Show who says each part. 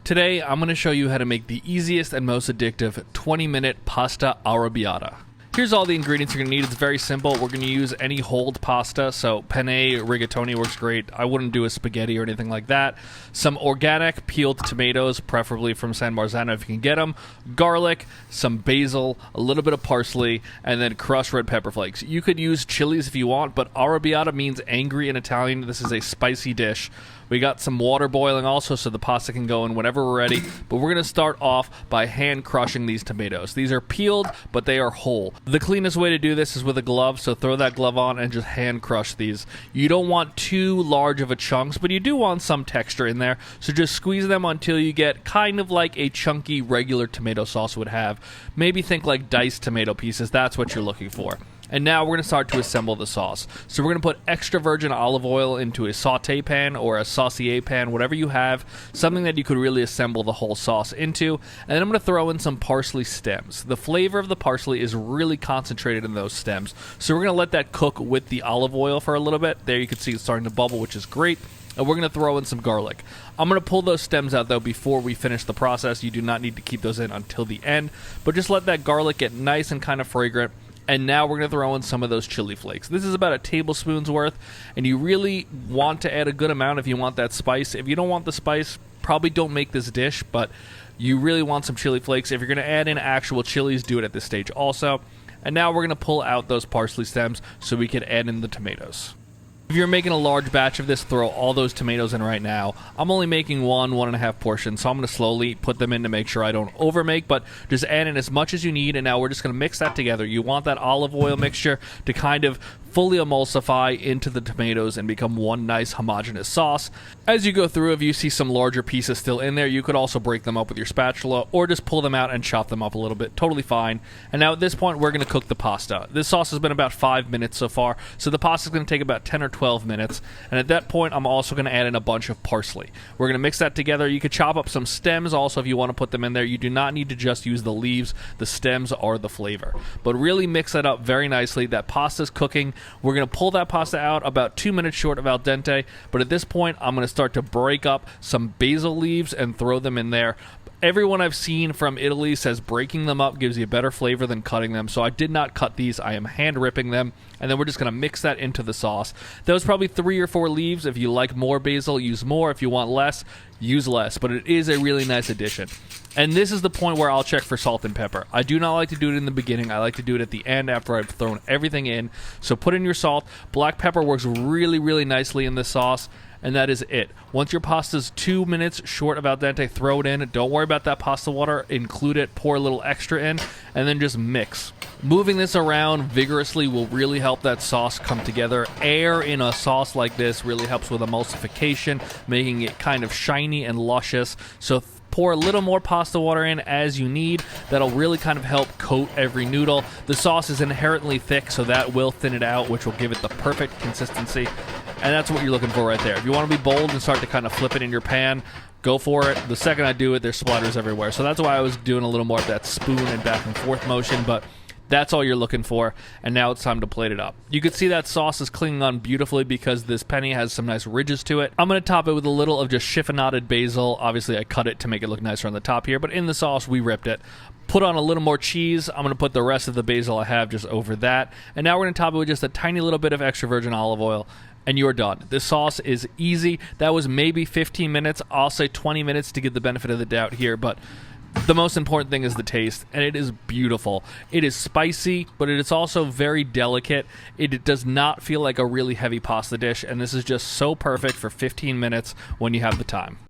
Speaker 1: Today, I'm going to show you how to make the easiest and most addictive 20-minute pasta arrabbiata. Here's all the ingredients you're going to need. It's very simple. We're going to use any hold pasta, so penne, rigatoni works great. I wouldn't do a spaghetti or anything like that. Some organic peeled tomatoes, preferably from San Marzano if you can get them. Garlic, some basil, a little bit of parsley, and then crushed red pepper flakes. You could use chilies if you want, but arrabbiata means angry in Italian. This is a spicy dish. We got some water boiling also, so the pasta can go in whenever we're ready. But we're going to start off by hand crushing these tomatoes. These are peeled, but they are whole. The cleanest way to do this is with a glove, so throw that glove on and just hand crush these. You don't want too large of a chunks, but you do want some texture in there. So just squeeze them until you get kind of like a chunky regular tomato sauce would have. Maybe think like diced tomato pieces. That's what you're looking for. And now we're going to start to assemble the sauce. So we're going to put extra virgin olive oil into a sauté pan or a saucier pan, whatever you have, something that you could really assemble the whole sauce into. And then I'm going to throw in some parsley stems. The flavor of the parsley is really concentrated in those stems. So we're going to let that cook with the olive oil for a little bit. There you can see it's starting to bubble, which is great. And we're going to throw in some garlic. I'm going to pull those stems out, though, before we finish the process. You do not need to keep those in until the end. But just let that garlic get nice and kind of fragrant. And now we're going to throw in some of those chili flakes. This is about a tablespoon's worth, and you really want to add a good amount if you want that spice. If you don't want the spice, probably don't make this dish, but you really want some chili flakes. If you're going to add in actual chilies, do it at this stage also. And now we're going to pull out those parsley stems so we can add in the tomatoes. If you're making a large batch of this, throw all those tomatoes in right now. I'm only making one and a half portions, so I'm going to slowly put them in to make sure I don't overmake, but just add in as much as you need, and now we're just going to mix that together. You want that olive oil mixture to kind of fully emulsify into the tomatoes and become one nice homogeneous sauce. As you go through, if you see some larger pieces still in there, you could also break them up with your spatula or just pull them out and chop them up a little bit. Totally fine. And now at this point, we're going to cook the pasta. This sauce has been about 5 minutes so far, so the pasta is going to take about 10 or 12 minutes. And at that point, I'm also going to add in a bunch of parsley. We're going to mix that together. You could chop up some stems also if you want to put them in there. You do not need to just use the leaves. The stems are the flavor. But really mix that up very nicely. That pasta's cooking. We're going to pull that pasta out about 2 minutes short of al dente. But at this point, I'm going to start to break up some basil leaves and throw them in there. Everyone I've seen from Italy says breaking them up gives you a better flavor than cutting them, so I did not cut these. I am hand ripping them, and then we're just going to mix that into the sauce. That was probably 3 or 4 leaves. If you like more basil, use more. If you want less, use less, but it is a really nice addition. And this is the point where I'll check for salt and pepper. I do not like to do it in the beginning. I like to do it at the end after I've thrown everything in. So put in your salt. Black pepper works really, really nicely in this sauce. And that is it. Once your pasta's 2 minutes short of al dente, throw it in. Don't worry about that pasta water. Include it. Pour a little extra in. And then just mix. Moving this around vigorously will really help that sauce come together. Air in a sauce like this really helps with emulsification, making it kind of shiny and luscious. So pour a little more pasta water in as you need. That'll really kind of help coat every noodle. The sauce is inherently thick, so that will thin it out, which will give it the perfect consistency. And that's what you're looking for right there. If you want to be bold and start to kind of flip it in your pan, go for it. The second I do it, there's splatters everywhere. So that's why I was doing a little more of that spoon and back and forth motion, but that's all you're looking for, and now it's time to plate it up. You can see that sauce is clinging on beautifully because this penne has some nice ridges to it. I'm going to top it with a little of just chiffonaded basil. Obviously, I cut it to make it look nicer on the top here, but in the sauce, we ripped it. Put on a little more cheese. I'm going to put the rest of the basil I have just over that. And now we're going to top it with just a tiny little bit of extra virgin olive oil, and you're done. This sauce is easy. That was maybe 15 minutes. I'll say 20 minutes to give the benefit of the doubt here, but the most important thing is the taste, and it is beautiful. It is spicy, but it is also very delicate. It does not feel like a really heavy pasta dish, and this is just so perfect for 15 minutes when you have the time.